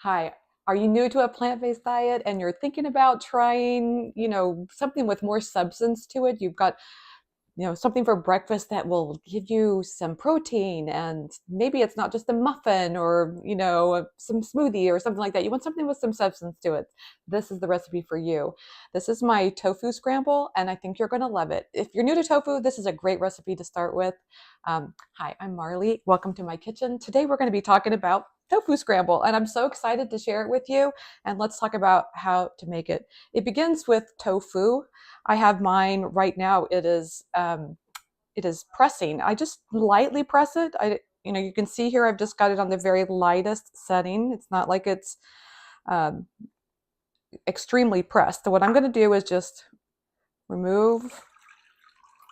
Hi, are you new to a plant-based diet and you're thinking about trying, something with more substance to it? You've got, something for breakfast that will give you some protein and maybe it's not just a muffin or, some smoothie or something like that. You want something with some substance to it. This is the recipe for you. This is my tofu scramble and I think you're going to love it. If you're new to tofu, this is a great recipe to start with. Hi, I'm Marley. Welcome to my kitchen. Today we're going to be talking about tofu scramble and I'm so excited to share it with you, and let's talk about how to make it. It begins with tofu. I have mine right now. It is pressing. I just lightly press it. You can see here I've just got it on the very lightest setting. It's not like it's um, extremely pressed. So what I'm going to do is just remove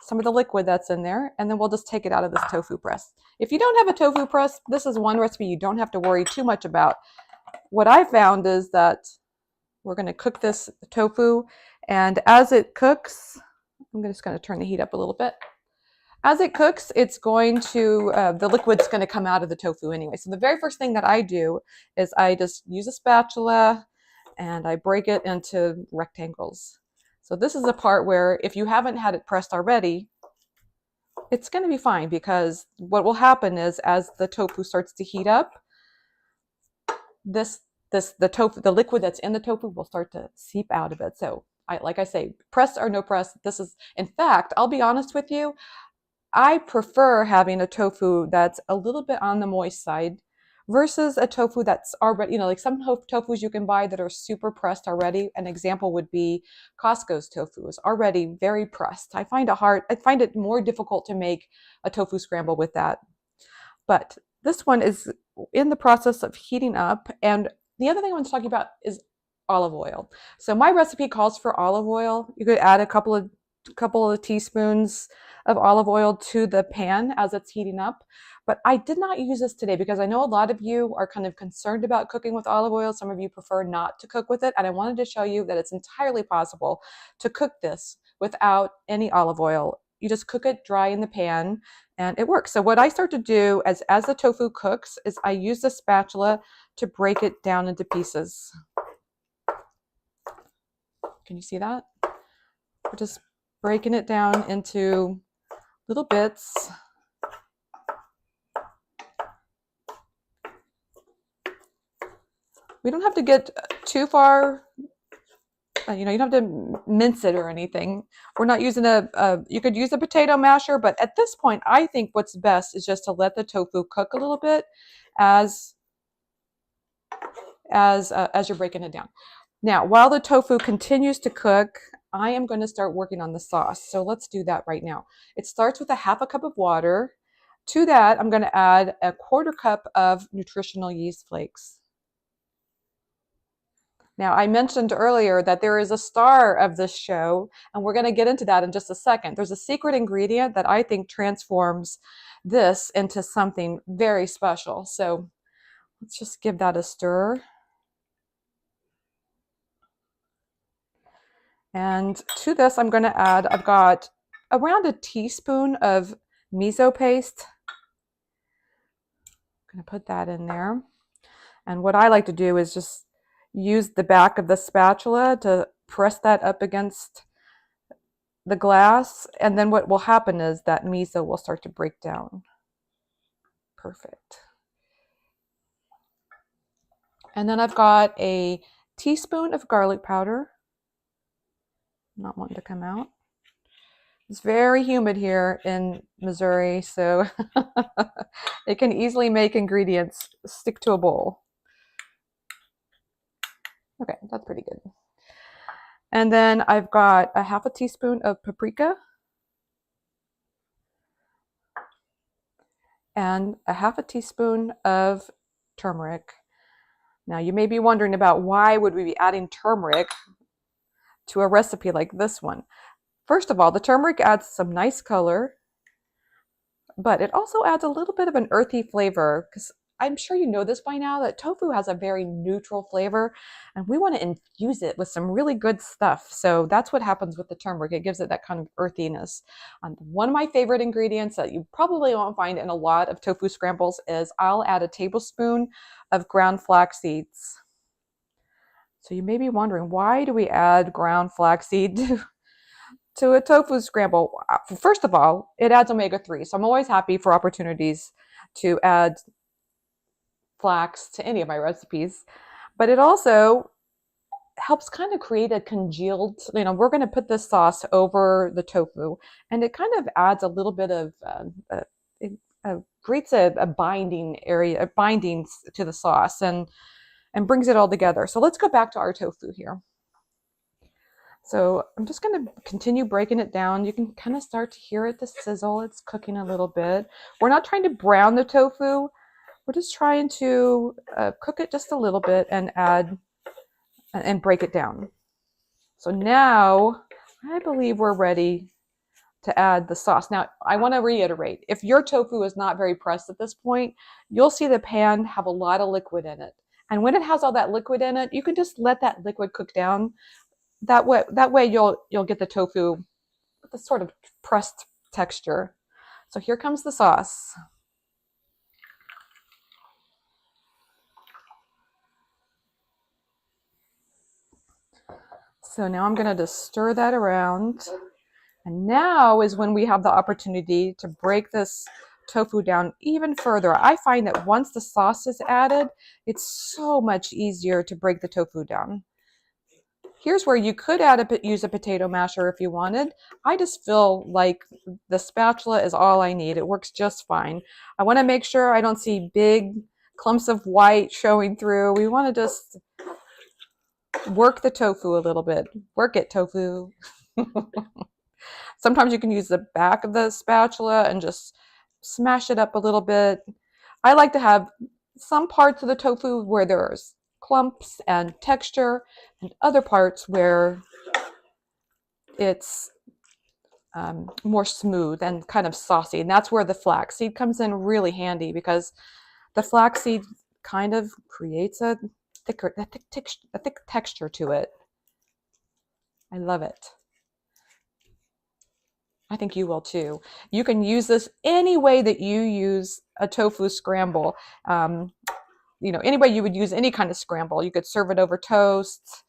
some of the liquid that's in there, and then we'll just take it out of this tofu press. If you don't have a tofu press, this is one recipe you don't have to worry too much about. What I found is that we're going to cook this tofu, and as it cooks, I'm just going to turn the heat up a little bit. As it cooks, it's going to, the liquid's going to come out of the tofu anyway. So the very first thing that I do is I just use a spatula and I break it into rectangles. So this is the part where if you haven't had it pressed already, it's going to be fine, because what will happen is as the tofu starts to heat up, the liquid that's in the tofu will start to seep out of it. So like I say, press or no press, this is, in fact, I'll be honest with you, I prefer having a tofu that's a little bit on the moist side versus a tofu that's already, like some tofus you can buy that are super pressed already. An example would be Costco's tofu is already very pressed. I find it more difficult to make a tofu scramble with that. But this one is in the process of heating up. And the other thing I want to talk about is olive oil. So my recipe calls for olive oil. You could add a couple of teaspoons of olive oil to the pan as it's heating up. But I did not use this today because I know a lot of you are kind of concerned about cooking with olive oil. Some of you prefer not to cook with it. And I wanted to show you that it's entirely possible to cook this without any olive oil. You just cook it dry in the pan and it works. So what I start to do as the tofu cooks is I use the spatula to break it down into pieces. Can you see that? We're just breaking it down into little bits. We don't have to get too far, you don't have to mince it or anything. We're not using you could use a potato masher, but at this point, I think what's best is just to let the tofu cook a little bit as you're breaking it down. Now, while the tofu continues to cook, I am going to start working on the sauce. So let's do that right now. It starts with a half a cup of water. To that, I'm going to add a quarter cup of nutritional yeast flakes. Now, I mentioned earlier that there is a star of this show, and we're going to get into that in just a second. There's a secret ingredient that I think transforms this into something very special. So let's just give that a stir. And to this, I'm going to add, I've got around a teaspoon of miso paste. I'm going to put that in there. And what I like to do is just use the back of the spatula to press that up against the glass. And then what will happen is that miso will start to break down. Perfect. And then I've got a teaspoon of garlic powder. Not wanting to come out. It's very humid here in Missouri, so it can easily make ingredients stick to a bowl. Okay, that's pretty good. And then I've got a half a teaspoon of paprika and a half a teaspoon of turmeric. Now you may be wondering about why would we be adding turmeric to a recipe like this one. First of all, the turmeric adds some nice color, but it also adds a little bit of an earthy flavor because I'm sure you know this by now, that tofu has a very neutral flavor, and we want to infuse it with some really good stuff. So that's what happens with the turmeric. It gives it that kind of earthiness. One of my favorite ingredients that you probably won't find in a lot of tofu scrambles is I'll add a tablespoon of ground flax seeds. So you may be wondering, why do we add ground flaxseed to a tofu scramble? First of all, it adds omega-3. So I'm always happy for opportunities to add flax to any of my recipes. But it also helps kind of create a congealed, we're going to put this sauce over the tofu, and it kind of adds a little bit of, it creates a binding area, a binding to the sauce, and brings it all together. So let's go back to our tofu here. So I'm just going to continue breaking it down. You can kind of start to hear it, the sizzle. It's cooking a little bit. We're not trying to brown the tofu. We're just trying to cook it just a little bit and add and break it down. So now I believe we're ready to add the sauce. Now I want to reiterate, if your tofu is not very pressed at this point, you'll see the pan have a lot of liquid in it. And when it has all that liquid in it, you can just let that liquid cook down. That way you'll get the tofu with the sort of pressed texture. So here comes the sauce. So now I'm going to just stir that around. And now is when we have the opportunity to break this tofu down even further. I find that once the sauce is added, it's so much easier to break the tofu down. Here's where you could use a potato masher if you wanted. I just feel like the spatula is all I need. It works just fine. I want to make sure I don't see big clumps of white showing through. We want to just work the tofu a little bit. Work it, tofu. Sometimes you can use the back of the spatula and just smash it up a little bit. I like to have some parts of the tofu where there's clumps and texture, and other parts where it's more smooth and kind of saucy. And that's where the flaxseed comes in really handy, because the flaxseed kind of creates a thick texture to it. I love it. I think you will too. You can use this any way that you use a tofu scramble. Any way you would use any kind of scramble. You could serve it over toast.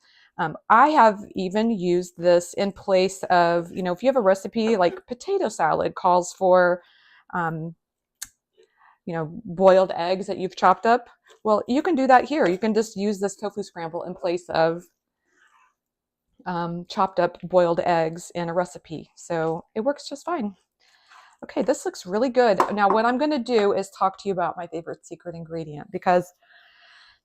I have even used this in place of, if you have a recipe like potato salad calls for, boiled eggs that you've chopped up. Well, you can do that here. You can just use this tofu scramble in place of chopped up boiled eggs in a recipe. So it works just fine. Okay, this looks really good. Now what I'm going to do is talk to you about my favorite secret ingredient, because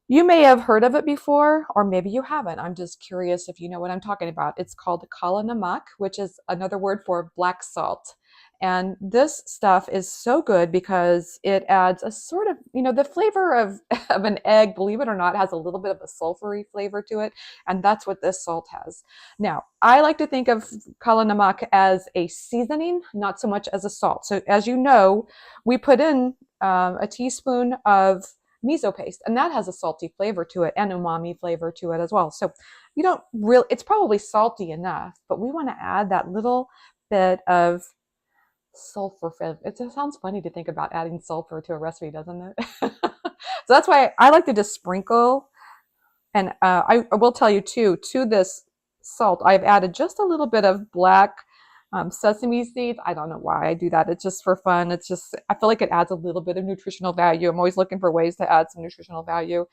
you may have heard of it before, or maybe you haven't. I'm just curious if you know what I'm talking about. It's called namak, which is another word for black salt. And this stuff is so good because it adds a sort of, the flavor of an egg, believe it or not, has a little bit of a sulfury flavor to it. And that's what this salt has. Now, I like to think of kala namak as a seasoning, not so much as a salt. So as you know, we put in a teaspoon of miso paste, and that has a salty flavor to it and umami flavor to it as well. So you don't really, it's probably salty enough, but we want to add that little bit of sulfur. It sounds funny to think about adding sulfur to a recipe, doesn't it? So that's why I like to just sprinkle. And I will tell you too, to this salt, I've added just a little bit of black sesame seeds. I don't know why I do that. It's just for fun. It's just, I feel like it adds a little bit of nutritional value. I'm always looking for ways to add some nutritional value.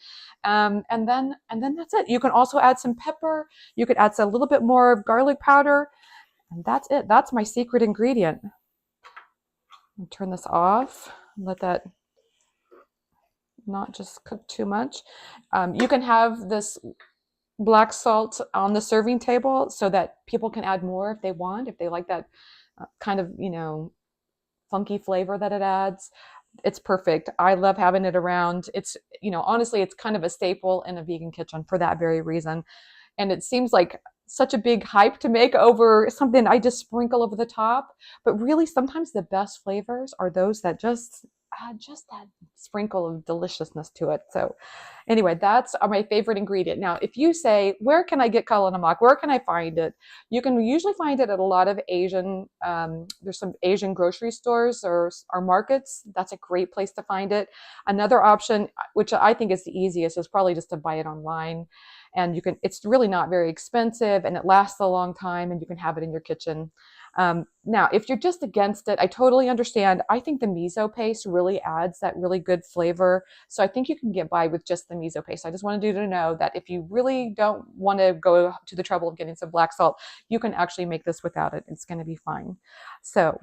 And then that's it. You can also add some pepper. You could add a little bit more garlic powder. And that's it. That's my secret ingredient. Turn this off. Let that not just cook too much. You can have this black salt on the serving table so that people can add more if they want, if they like that kind of, funky flavor that it adds. It's perfect. I love having it around. It's, honestly, it's kind of a staple in a vegan kitchen for that very reason. And it seems like such a big hype to make over something I just sprinkle over the top. But really, sometimes the best flavors are those that just add just that sprinkle of deliciousness to it. So anyway, that's my favorite ingredient. Now, if you say, where can I get kala namak? Where can I find it? You can usually find it at a lot of Asian, there's some Asian grocery stores or markets. That's a great place to find it. Another option, which I think is the easiest, is probably just to buy it online. And you can, it's really not very expensive and it lasts a long time and you can have it in your kitchen. Now, if you're just against it, I totally understand. I think the miso paste really adds that really good flavor. So I think you can get by with just the miso paste. I just wanted you to know that if you really don't want to go to the trouble of getting some black salt, you can actually make this without it. It's going to be fine. So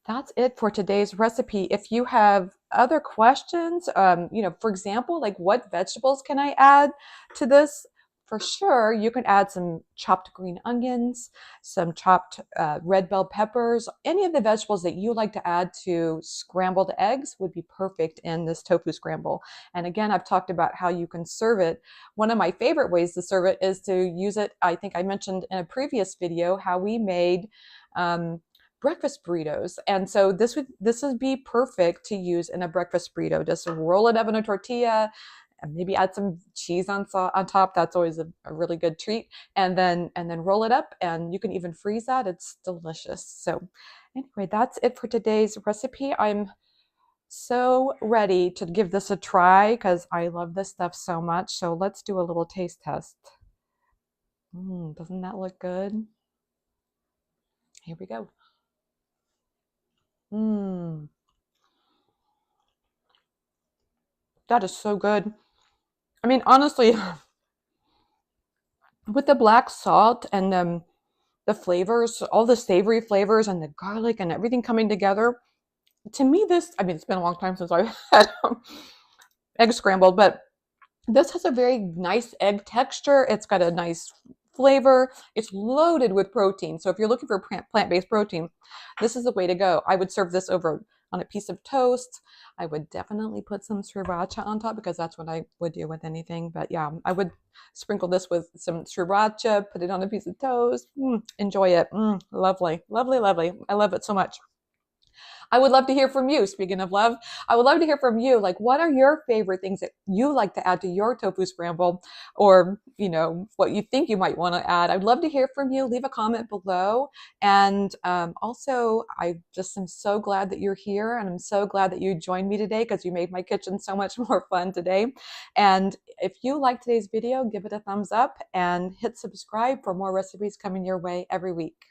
that's it for today's recipe. If you have other questions, for example, like what vegetables can I add to this? For sure, you can add some chopped green onions, some chopped red bell peppers. Any of the vegetables that you like to add to scrambled eggs would be perfect in this tofu scramble. And again, I've talked about how you can serve it. One of my favorite ways to serve it is to use it. I think I mentioned in a previous video how we made breakfast burritos. And so this would be perfect to use in a breakfast burrito. Just roll it up in a tortilla and maybe add some cheese on top. That's always a really good treat. And then roll it up, and you can even freeze that. It's delicious. So anyway, that's it for today's recipe. I'm so ready to give this a try because I love this stuff so much. So let's do a little taste test. Doesn't that look good? Here we go. That is so good. I mean, honestly, with the black salt and the flavors, all the savory flavors and the garlic and everything coming together, to me, I mean, it's been a long time since I've had egg scrambled, but this has a very nice egg texture. It's got a nice flavor. It's loaded with protein. So if you're looking for plant-based protein, this is the way to go. I would serve this over on a piece of toast. I would definitely put some sriracha on top because that's what I would do with anything. But yeah, I would sprinkle this with some sriracha, put it on a piece of toast. Enjoy it. Lovely, lovely, lovely. I love it so much. I would love to hear from you. Speaking of love, I would love to hear from you. Like, what are your favorite things that you like to add to your tofu scramble, or what you think you might want to add? I'd love to hear from you. Leave a comment below. And also, I just am so glad that you're here, and I'm so glad that you joined me today because you made my kitchen so much more fun today. And if you like today's video, give it a thumbs up and hit subscribe for more recipes coming your way every week.